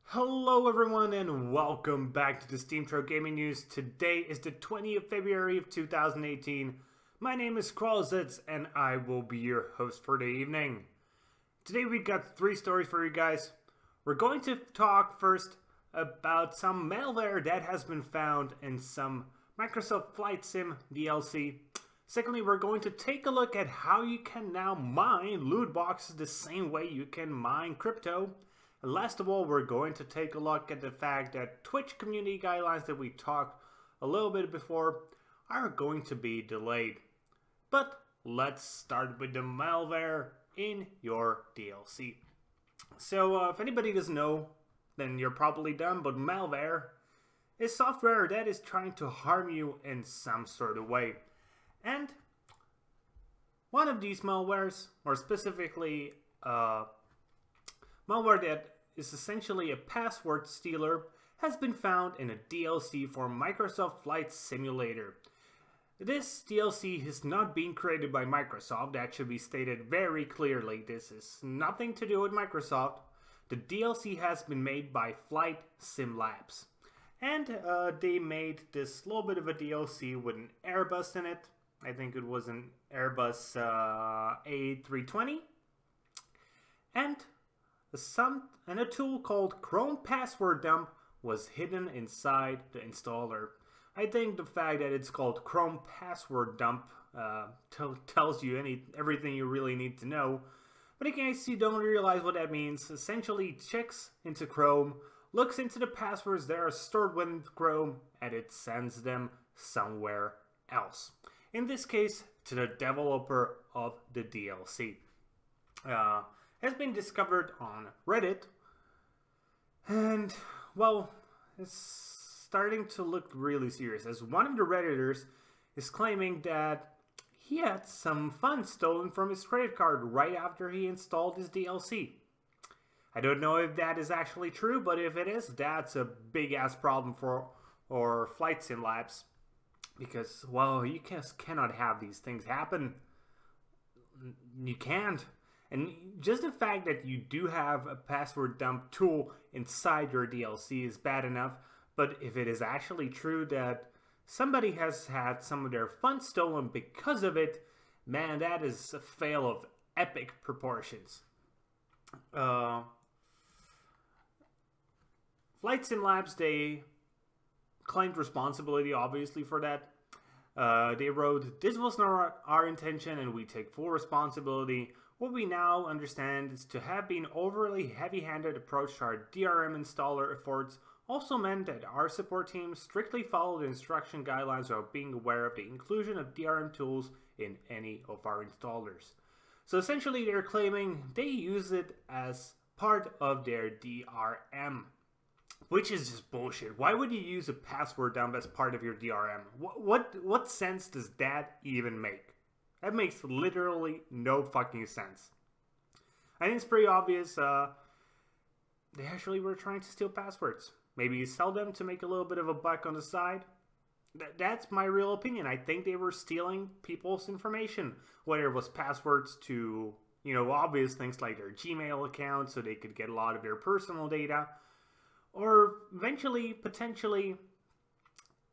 Hello everyone and welcome back to the SteemTrail Gaming News. Today is the 20th of February of 2018. My name is Kralizec and I will be your host for the evening. Today we've got 3 stories for you guys. We're going to talk first about some malware that has been found in some Microsoft Flight Sim DLC. Secondly, we're going to take a look at how you can now mine loot boxes the same way you can mine crypto. And last of all, we're going to take a look at the fact that Twitch community guidelines that we talked a little bit before are going to be delayed. But let's start with the malware in your DLC. So if anybody doesn't know, then you're probably dumb, but malware is software that is trying to harm you in some sort of way. And one of these malwares, or specifically malware that is essentially a password stealer, has been found in a DLC for Microsoft Flight Simulator. This DLC has not been created by Microsoft, that should be stated very clearly. This is nothing to do with Microsoft. The DLC has been made by Flight Sim Labs. And they made this little bit of a DLC with an Airbus in it. I think it was an Airbus A320. And a tool called Chrome Password Dump was hidden inside the installer. I think the fact that it's called Chrome Password Dump tells you everything you really need to know. But in case you don't realize what that means, essentially checks into Chrome, looks into the passwords that are stored within Chrome, and it sends them somewhere else. In this case, to the developer of the DLC. Has been discovered on Reddit, and well, it's starting to look really serious, as one of the Redditors is claiming that he had some funds stolen from his credit card right after he installed his DLC. I don't know if that is actually true, but if it is, that's a big ass problem for Flight Sim Labs, because, well, you cannot have these things happen. You can't. And just the fact that you do have a password dump tool inside your DLC is bad enough, but if it is actually true that somebody has had some of their funds stolen because of it, man, that is a fail of epic proportions. Flight Sim Labs, they claimed responsibility, obviously, for that. They wrote, "This was not our intention and we take full responsibility. What we now understand is to have been overly heavy-handed approach to our DRM installer efforts also meant that our support team strictly followed the instruction guidelines while being aware of the inclusion of DRM tools in any of our installers." So essentially they're claiming they use it as part of their DRM, which is just bullshit. Why would you use a password dump as part of your DRM? What sense does that even make? That makes literally no fucking sense. I think it's pretty obvious they actually were trying to steal passwords. Maybe sell them to make a little bit of a buck on the side. That's my real opinion. I think they were stealing people's information. Whether it was passwords to, obvious things like their Gmail account so they could get a lot of their personal data. Or eventually, potentially,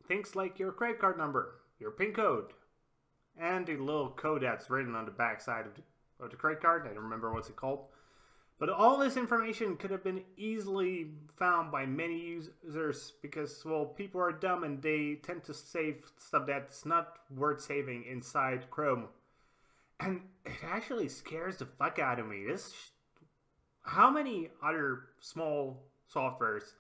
things like your credit card number, your PIN code, and the little code that's written on the back side of the credit card. I don't remember what's it called. But all this information could have been easily found by many users because, well, people are dumb and they tend to save stuff that's not worth saving inside Chrome. And it actually scares the fuck out of me. How many other small softwares,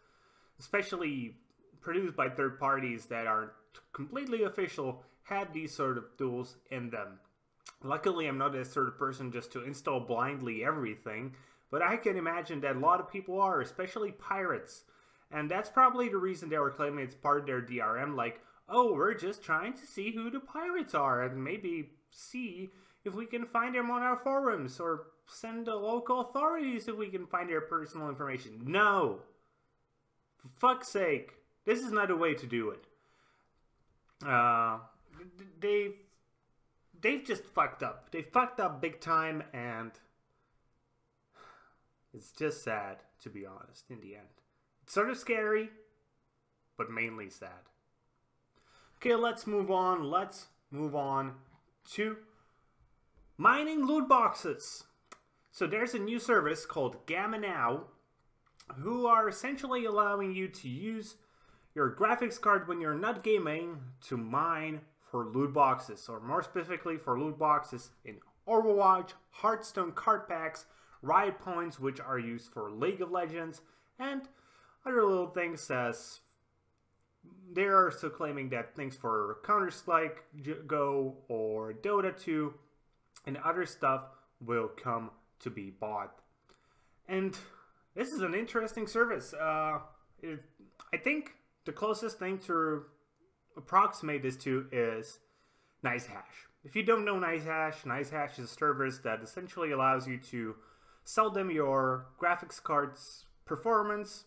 especially produced by third parties that aren't completely official, had these sort of tools in them? Luckily, I'm not that sort of person just to install blindly everything, but I can imagine that a lot of people are, especially pirates. And that's probably the reason they were claiming it's part of their DRM, like, oh, we're just trying to see who the pirates are and maybe see if we can find them on our forums, or send the local authorities if we can find their personal information. No! For fuck's sake, this is not a way to do it. they've just fucked up. They fucked up big time, and it's just sad, to be honest, in the end. It's sort of scary, but mainly sad. Okay, let's move on. Let's move on to mining loot boxes. So there's a new service called Gamma Now, who are essentially allowing you to use your graphics card when you're not gaming to mine for loot boxes, or more specifically for loot boxes in Overwatch, Hearthstone card packs, Riot Points, which are used for League of Legends, and other little things as they're also claiming that things for Counter-Strike Go or Dota 2 and other stuff will come to be bought. And this is an interesting service. I think the closest thing to approximate this to is NiceHash. If you don't know NiceHash is a service that essentially allows you to sell them your graphics card's performance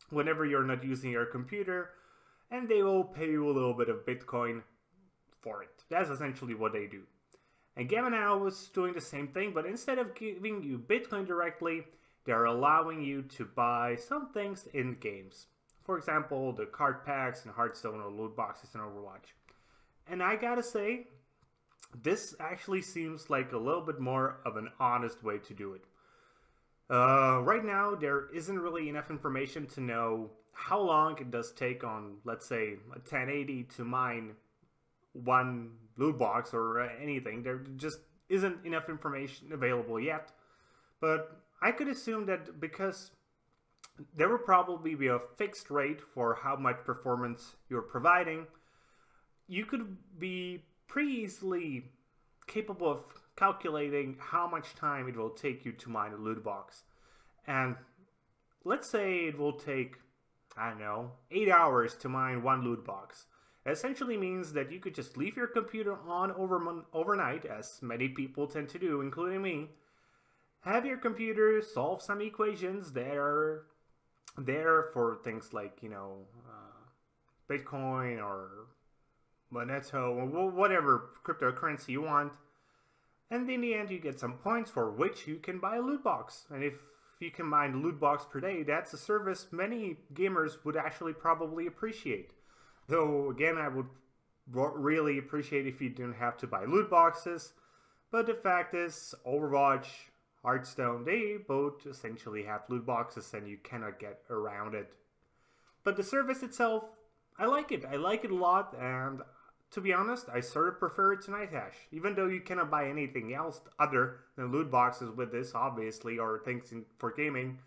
whenever you're not using your computer, and they will pay you a little bit of Bitcoin for it. That's essentially what they do. And Gamma Now was doing the same thing, but instead of giving you Bitcoin directly, they're allowing you to buy some things in games. For example, the card packs in Hearthstone or loot boxes in Overwatch. And I gotta say, this actually seems like a little bit more of an honest way to do it. Right now, there isn't really enough information to know how long it does take on, let's say, a 1080 to mine one loot box or anything. There just isn't enough information available yet. But I could assume that because there will probably be a fixed rate for how much performance you're providing, you could be pretty easily capable of calculating how much time it will take you to mine a loot box. And let's say it will take, I don't know, 8 hours to mine one loot box. It essentially means that you could just leave your computer on overnight, as many people tend to do, including me. Have your computer solve some equations that are there for things like, you know, Bitcoin or Moneto, or whatever cryptocurrency you want. And in the end, you get some points for which you can buy a loot box. And if you can mine a loot box per day, that's a service many gamers would actually probably appreciate. Though, again, I would really appreciate if you didn't have to buy loot boxes. But the fact is, Overwatch, Hearthstone, they both essentially have loot boxes and you cannot get around it. But the service itself, I like it. I like it a lot, and to be honest, I sort of prefer it to NiceHash. Even though you cannot buy anything else other than loot boxes with this, obviously, or things for gaming.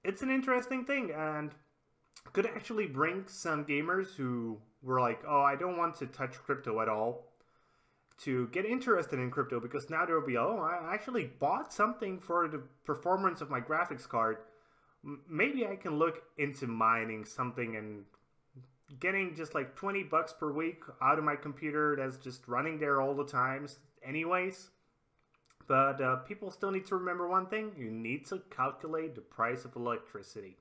It's an interesting thing, and could actually bring some gamers who were like, oh, I don't want to touch crypto at all, to get interested in crypto, because now there will be, oh, I actually bought something for the performance of my graphics card. Maybe I can look into mining something and getting just like 20 bucks per week out of my computer that's just running there all the time anyways. But people still need to remember one thing: you need to calculate the price of electricity.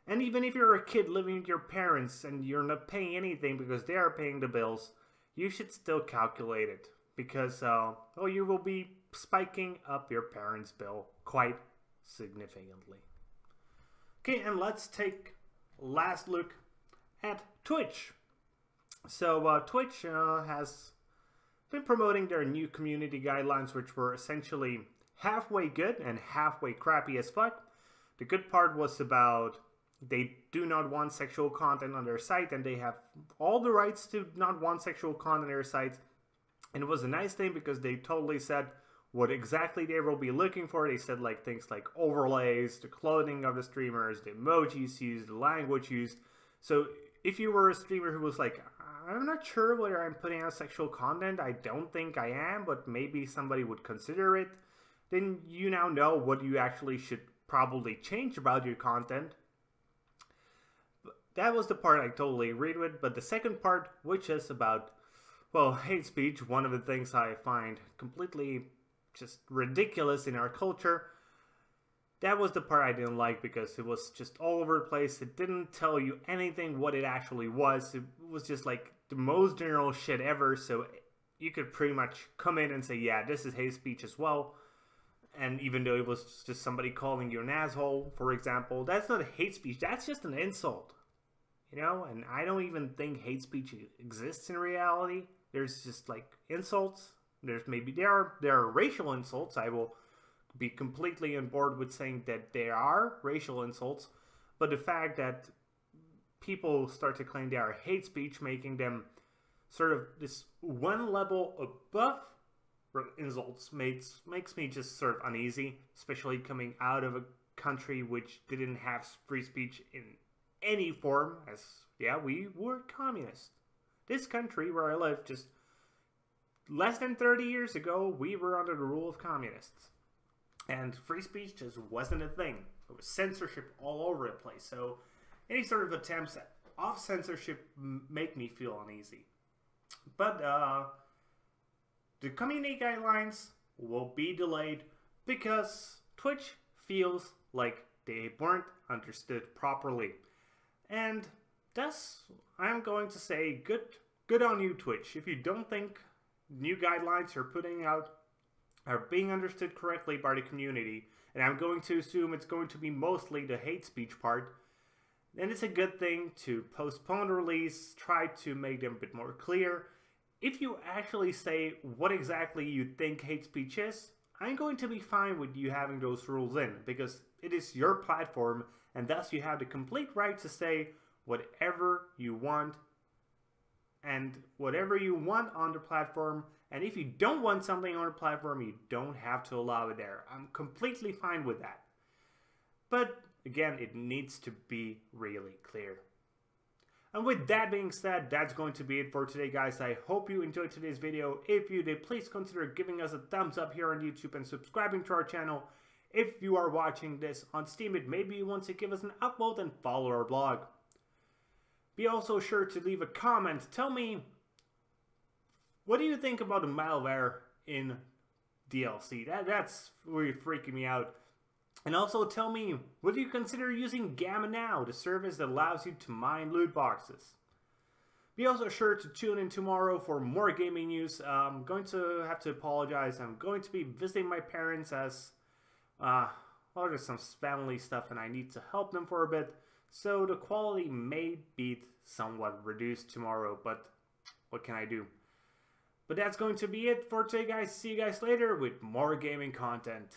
And even if you're a kid living with your parents and you're not paying anything because they are paying the bills, you should still calculate it, because you will be spiking up your parents' bill quite significantly. Okay, and let's take a last look at Twitch. So Twitch has been promoting their new community guidelines, which were essentially halfway good and halfway crappy as fuck. The good part was about they do not want sexual content on their site, and they have all the rights to not want sexual content on their site. And it was a nice thing because they totally said what exactly they will be looking for. They said like things like overlays, the clothing of the streamers, the emojis used, the language used. So if you were a streamer who was like, I'm not sure whether I'm putting out sexual content, I don't think I am, but maybe somebody would consider it, then you now know what you actually should probably change about your content. That was the part I totally agreed with, but the second part, which is about, well, hate speech, one of the things I find completely just ridiculous in our culture, that was the part I didn't like, because it was just all over the place. It didn't tell you anything what it actually was. It was just like the most general shit ever, so you could pretty much come in and say, yeah, this is hate speech as well. And even though it was just somebody calling you an asshole, for example, that's not hate speech. That's just an insult. You know, and I don't even think hate speech exists in reality. There's just like insults. There are racial insults. I will be completely on board with saying that there are racial insults. But the fact that people start to claim they are hate speech, making them sort of this one level above insults, makes me just sort of uneasy, especially coming out of a country which didn't have free speech in any form. As yeah, we were communist. This country where I live, just less than 30 years ago, we were under the rule of communists, and free speech just wasn't a thing. There was censorship all over the place. So any sort of attempts of censorship make me feel uneasy. But the community guidelines will be delayed because Twitch feels like they weren't understood properly. And thus, I'm going to say good on you, Twitch. If you don't think new guidelines you're putting out are being understood correctly by the community, and I'm going to assume it's going to be mostly the hate speech part, then it's a good thing to postpone the release, try to make them a bit more clear. If you actually say what exactly you think hate speech is, I'm going to be fine with you having those rules in, because it is your platform, and thus you have the complete right to say whatever you want and whatever you want on the platform. And if you don't want something on the platform, you don't have to allow it there. I'm completely fine with that. But again, it needs to be really clear. And with that being said, that's going to be it for today, guys. I hope you enjoyed today's video. If you did, please consider giving us a thumbs up here on YouTube and subscribing to our channel. If you are watching this on Steam, maybe you want to give us an upvote and follow our blog. Be also sure to leave a comment. Tell me, what do you think about the malware in DLC? That's really freaking me out. And also tell me, would you consider using Gamma Now, the service that allows you to mine loot boxes? Be also sure to tune in tomorrow for more gaming news. I'm going to have to apologize. I'm going to be visiting my parents as, well, there's some family stuff and I need to help them for a bit. So the quality may be somewhat reduced tomorrow, but what can I do? But that's going to be it for today, guys. See you guys later with more gaming content.